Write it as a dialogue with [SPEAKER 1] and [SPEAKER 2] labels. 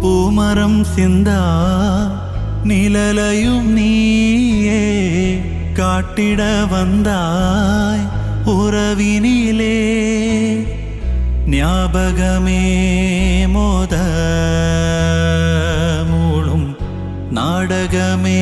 [SPEAKER 1] பூமரம் சிந்தா நிழலையும் நீயே காட்டிட வந்தாய் உறவினிலே ஞாபகமே மோத மூளும் நாடகமே